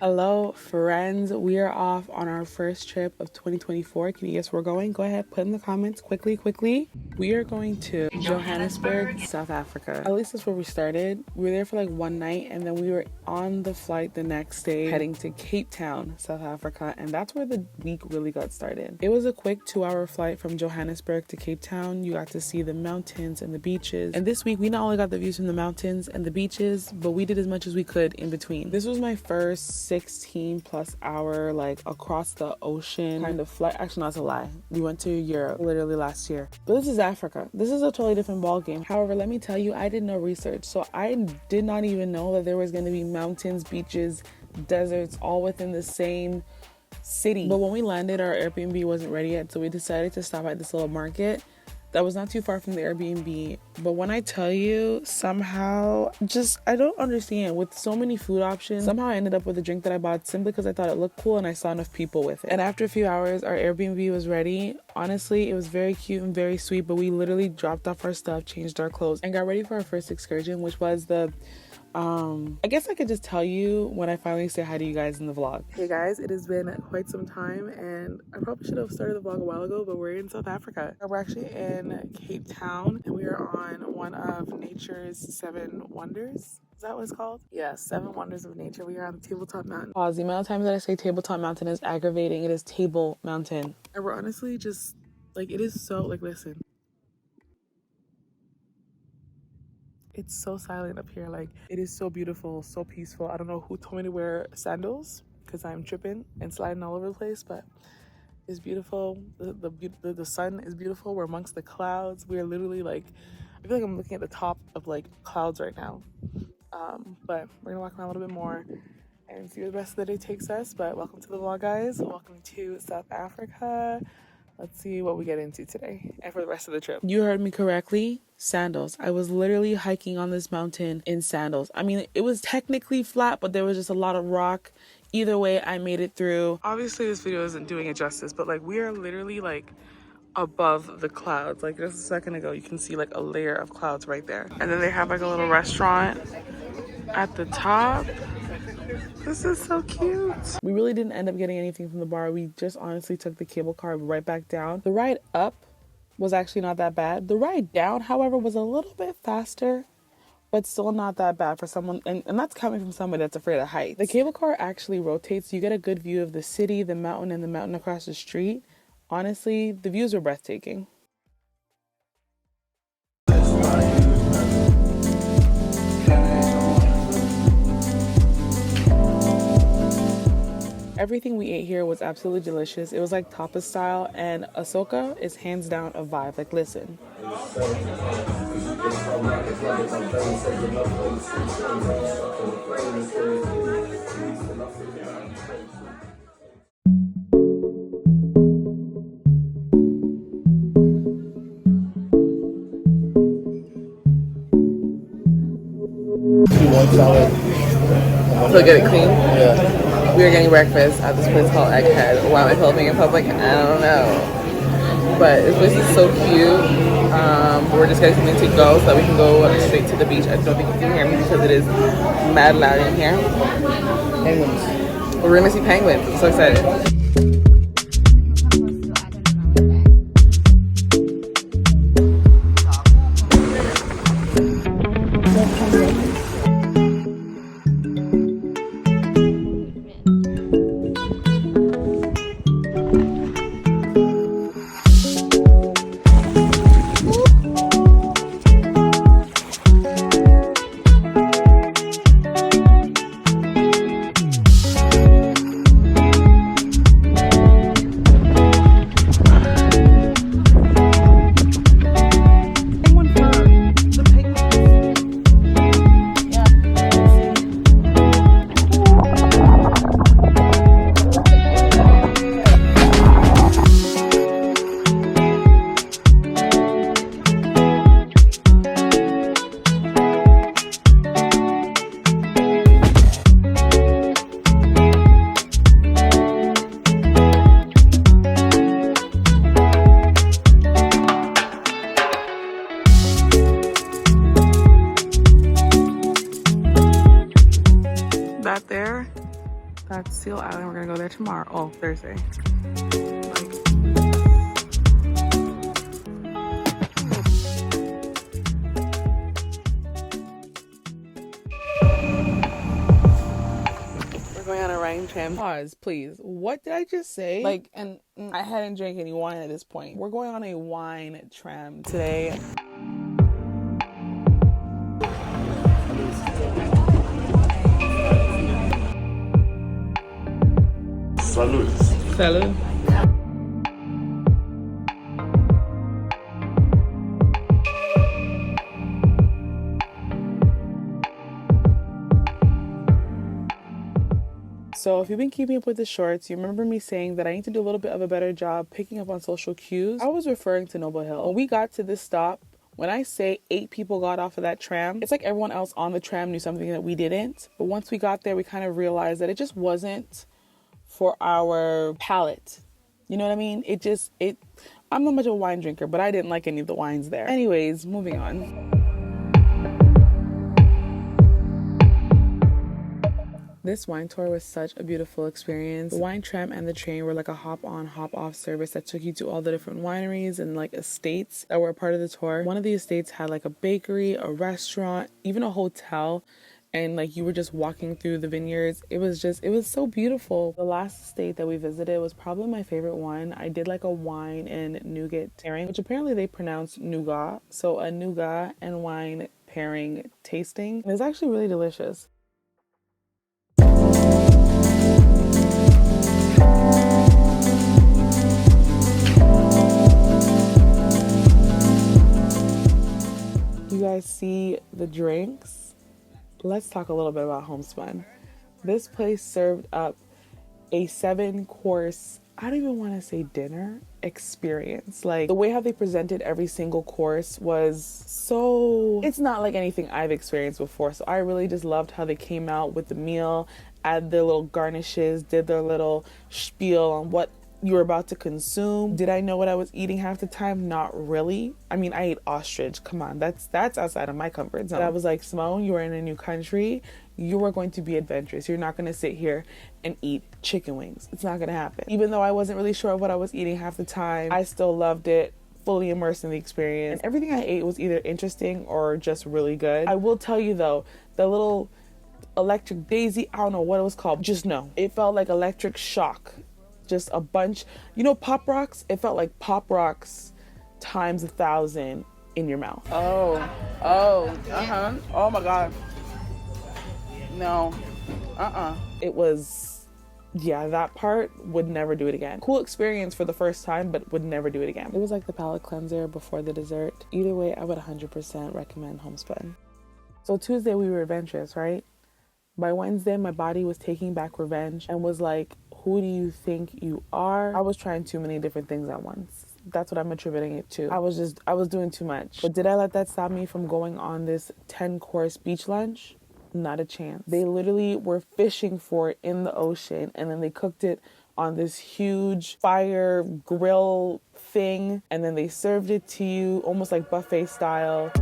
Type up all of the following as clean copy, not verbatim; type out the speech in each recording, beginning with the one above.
Hello friends, we are off on our first trip of 2024. Can you guess where we're going? Go ahead, put in the comments quickly. We are going to Johannesburg, South Africa. At least that's where we started. We were there for like one night and then we were on the flight the next day heading to Cape Town, South Africa, and that's where the week really got started. It was a quick 2-hour flight from Johannesburg to Cape Town. You got to see the mountains and the beaches. And this week we not only got the views from the mountains and the beaches, but we did as much as we could in between. This was my first 16 plus hour like across the ocean kind of flight. Actually, that's a lie. We went to Europe literally last year, but this is Africa. This is a totally different ball game. However, let me tell you, I did no research, so I did not even know that there was going to be mountains, beaches, deserts all within the same city. But when we landed, our Airbnb wasn't ready yet, so we decided to stop at this little market that was not too far from the Airbnb. But when I tell you, somehow, I don't understand. With so many food options, somehow I ended up with a drink that I bought simply because I thought it looked cool and I saw enough people with it. And after a few hours, our Airbnb was ready. Honestly, it was very cute and very sweet, but we literally dropped off our stuff, changed our clothes, and got ready for our first excursion, which was the I guess I could just tell you when I finally say hi to you guys in the vlog. Hey guys, it has been quite some time and I probably should have started the vlog a while ago, but we're in South Africa. We're actually in Cape Town and we are on one of nature's 7 wonders. Is that what it's called? Yeah, 7 wonders of nature. We are on the Tabletop Mountain. Pause. The amount of times that I say Tabletop Mountain is aggravating. It is Table Mountain. And we're honestly just like, it is so like, listen. It's so silent up here. Like, it is so beautiful, so peaceful. I don't know who told me to wear sandals because I'm tripping and sliding all over the place, but it's beautiful. The sun is beautiful. We're amongst the clouds. We are literally like, I feel like I'm looking at the top of like clouds right now. But we're gonna walk around a little bit more and see where the rest of the day takes us. But welcome to the vlog, guys. Welcome to South Africa. Let's see what we get into today and for the rest of the trip. You heard me correctly. Sandals. I was literally hiking on this mountain in sandals. I mean, it was technically flat, but there was just a lot of rock. Either way, I made it through. Obviously, this video isn't doing it justice, but like we are literally like above the clouds. Like just a second ago, you can see like a layer of clouds right there. And then they have like a little restaurant at the top. This is so cute. We really didn't end up getting anything from the bar. We just honestly took the cable car right back down. The ride up was actually not that bad. The ride down, however, was a little bit faster, but still not that bad for someone, and that's coming from somebody that's afraid of heights. The cable car actually rotates. You get a good view of the city, the mountain, and the mountain across the street. Honestly, the views were breathtaking. Everything we ate here was absolutely delicious. It was like tapas style, and Asoka is hands down a vibe. Like, listen. So get it clean? Yeah. We are getting breakfast at this place called Egghead. Why am I filming in public? I don't know. But this place is so cute. We're just getting something to go so that we can go straight to the beach. I don't think you can hear me because it is mad loud in here. Penguins. We're gonna see penguins. I'm so excited. That's Seal Island. We're gonna go there tomorrow. Oh, Thursday. We're going on a riding tram. Pause, please. What did I just say? Like, and I hadn't drank any wine at this point. We're going on a wine tram today. Salud. Salud. So if you've been keeping up with the shorts, you remember me saying that I need to do a little bit of a better job picking up on social cues. I was referring to Noble Hill. When we got to this stop, when I say 8 people got off of that tram, it's like everyone else on the tram knew something that we didn't. But once we got there, we kind of realized that it just wasn't for our palate. You know what I mean? I'm not much of a wine drinker, but I didn't like any of the wines there. Anyways, moving on. This wine tour was such a beautiful experience. The wine tram and the train were like a hop-on, hop-off service that took you to all the different wineries and like estates that were a part of the tour. One of the estates had like a bakery, a restaurant, even a hotel, and like you were just walking through the vineyards. It was so beautiful. The last estate that we visited was probably my favorite one. I did like a wine and nougat pairing, which apparently they pronounce nougat. So a nougat and wine pairing tasting. It was actually really delicious. You guys see the drinks? Let's talk a little bit about HomeSpun. This place served up a 7-course, I don't even want to say dinner experience. Like the way how they presented every single course was it's not like anything I've experienced before. So I really just loved how they came out with the meal, add their little garnishes, did their little spiel on what you were about to consume. Did I know what I was eating half the time? Not really. I mean, I ate ostrich. Come on, that's outside of my comfort zone. But I was like, Simone, you are in a new country. You are going to be adventurous. You're not going to sit here and eat chicken wings. It's not going to happen. Even though I wasn't really sure what I was eating half the time, I still loved it. Fully immersed in the experience. And everything I ate was either interesting or just really good. I will tell you though, the little electric daisy, I don't know what it was called. Just know, it felt like electric shock. Just a bunch, Pop Rocks? It felt like Pop Rocks times 1,000 in your mouth. Oh my God. No, It was, that part, would never do it again. Cool experience for the first time, but would never do it again. It was like the palate cleanser before the dessert. Either way, I would 100% recommend HomeSpun. So Tuesday we were adventurous, right? By Wednesday, my body was taking back revenge and was like, who do you think you are? I was trying too many different things at once. That's what I'm attributing it to. I was doing too much. But did I let that stop me from going on this 10-course beach lunch? Not a chance. They literally were fishing for it in the ocean, and then they cooked it on this huge fire grill thing, and then they served it to you almost like buffet style.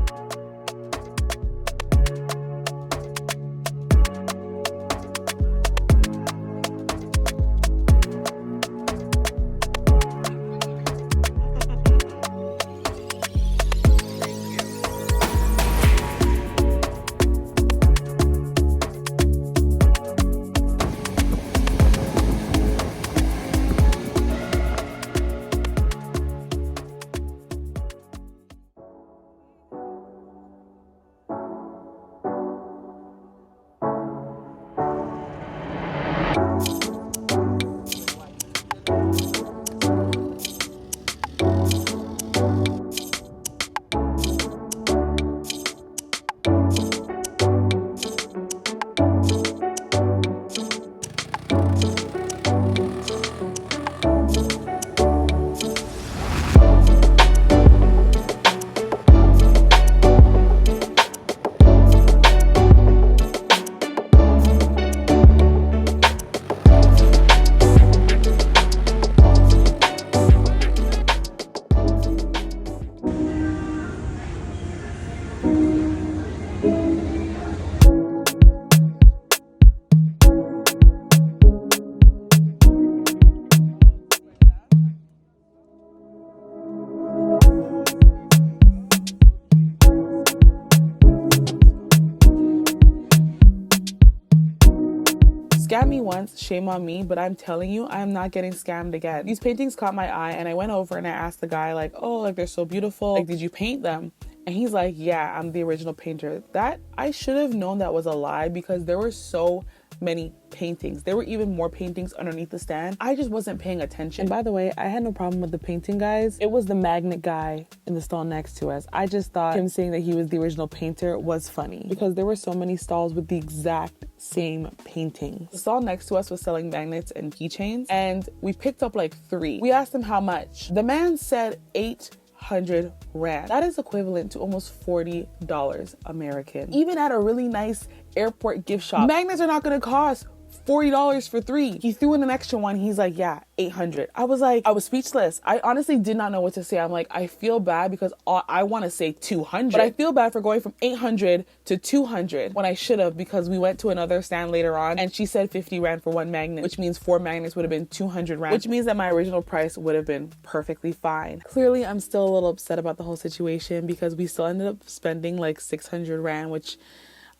me once, shame on me, but I'm telling you, I'm not getting scammed again. These paintings caught my eye, and I went over and I asked the guy, like, oh, like, they're so beautiful. Like, did you paint them? And he's like, yeah, I'm the original painter. That, I should have known that was a lie, because there were so many paintings. There were even more paintings underneath the stand. I just wasn't paying attention. And by the way, I had no problem with the painting guys. It was the magnet guy in the stall next to us. I just thought him saying that he was the original painter was funny, because there were so many stalls with the exact same paintings. The stall next to us was selling magnets and keychains, and we picked up like 3. We asked him how much. The man said 800 Rand. That is equivalent to almost $40 American. Even at a really nice airport gift shop, magnets are not gonna cost $40 for 3. He threw in an extra one. He's like, yeah, 800. I was speechless. I honestly did not know what to say. I'm like, I feel bad, because I want to say 200, but I feel bad for going from 800 to 200 when I should have, because we went to another stand later on and she said 50 Rand for 1 magnet, which means 4 magnets would have been 200 Rand, which means that my original price would have been perfectly fine. Clearly, I'm still a little upset about the whole situation, because we still ended up spending like 600 Rand, which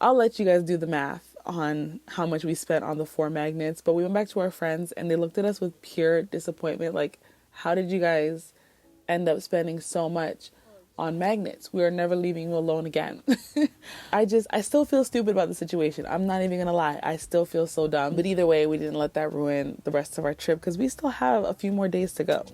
I'll let you guys do the math on how much we spent on the 4 magnets. But we went back to our friends and they looked at us with pure disappointment, like, how did you guys end up spending so much on magnets? We are never leaving you alone again. I still feel stupid about the situation. I'm not even gonna lie, I still feel so dumb. But either way, we didn't let that ruin the rest of our trip, because we still have a few more days to go.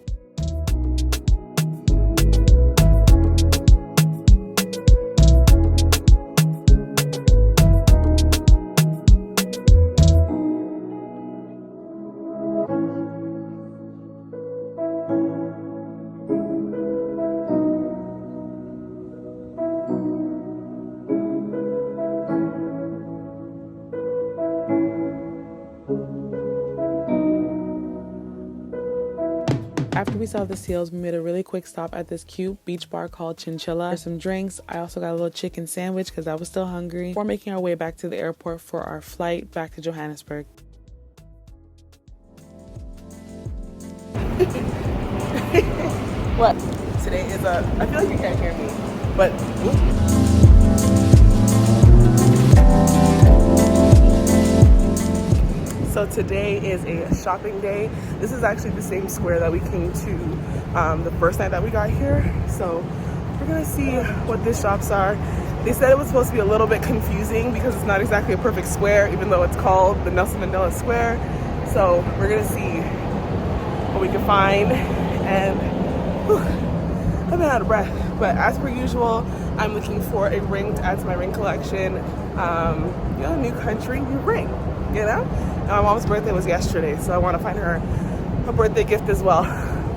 After we saw the seals, we made a really quick stop at this cute beach bar called Chinchilla for some drinks. I also got a little chicken sandwich because I was still hungry, before making our way back to the airport for our flight back to Johannesburg. What? Today is I feel like you can't hear me, but so today is a shopping day. This is actually the same square that we came to the first night that we got here. So we're gonna see what these shops are. They said it was supposed to be a little bit confusing because it's not exactly a perfect square, even though it's called the Nelson Mandela Square. So we're gonna see what we can find, and whew, I've been out of breath. But as per usual, I'm looking for a ring to add to my ring collection. You know, new country, new ring, you know? My mom's birthday was yesterday, so I want to find her a birthday gift as well.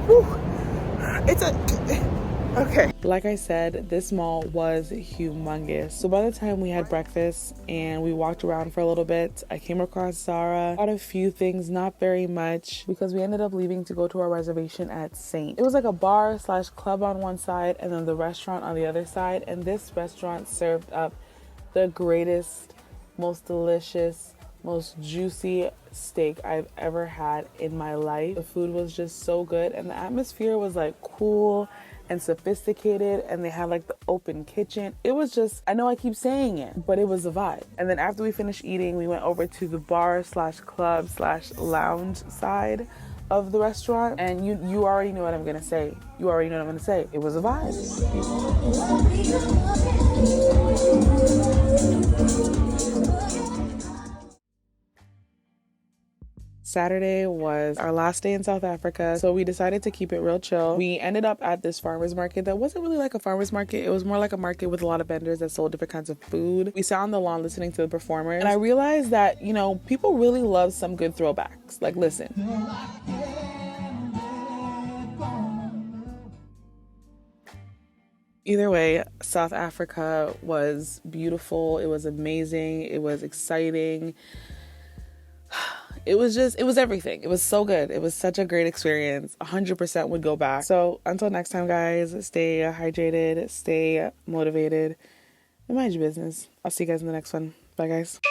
Whew. Okay. Like I said, this mall was humongous. So by the time we had breakfast and we walked around for a little bit, I came across Zara. Bought a few things, not very much, because we ended up leaving to go to our reservation at Saint. It was like a bar slash club on one side and then the restaurant on the other side. And this restaurant served up the greatest, most delicious, most juicy steak I've ever had in my life. The food was just so good, and the atmosphere was like cool and sophisticated, and they had like the open kitchen. It was just, I know I keep saying it, but it was a vibe. And then after we finished eating, we went over to the bar slash club slash lounge side of the restaurant, and you already know what I'm gonna say. You already know what I'm gonna say. It was a vibe. Saturday was our last day in South Africa, so we decided to keep it real chill. We ended up at this farmer's market that wasn't really like a farmer's market. It was more like a market with a lot of vendors that sold different kinds of food. We sat on the lawn listening to the performers, and I realized that, you know, people really love some good throwbacks. Like, listen. Either way, South Africa was beautiful. It was amazing. It was exciting. It was everything. It was so good. It was such a great experience. 100% would go back. So until next time, guys, stay hydrated, stay motivated, and mind your business. I'll see you guys in the next one. Bye, guys.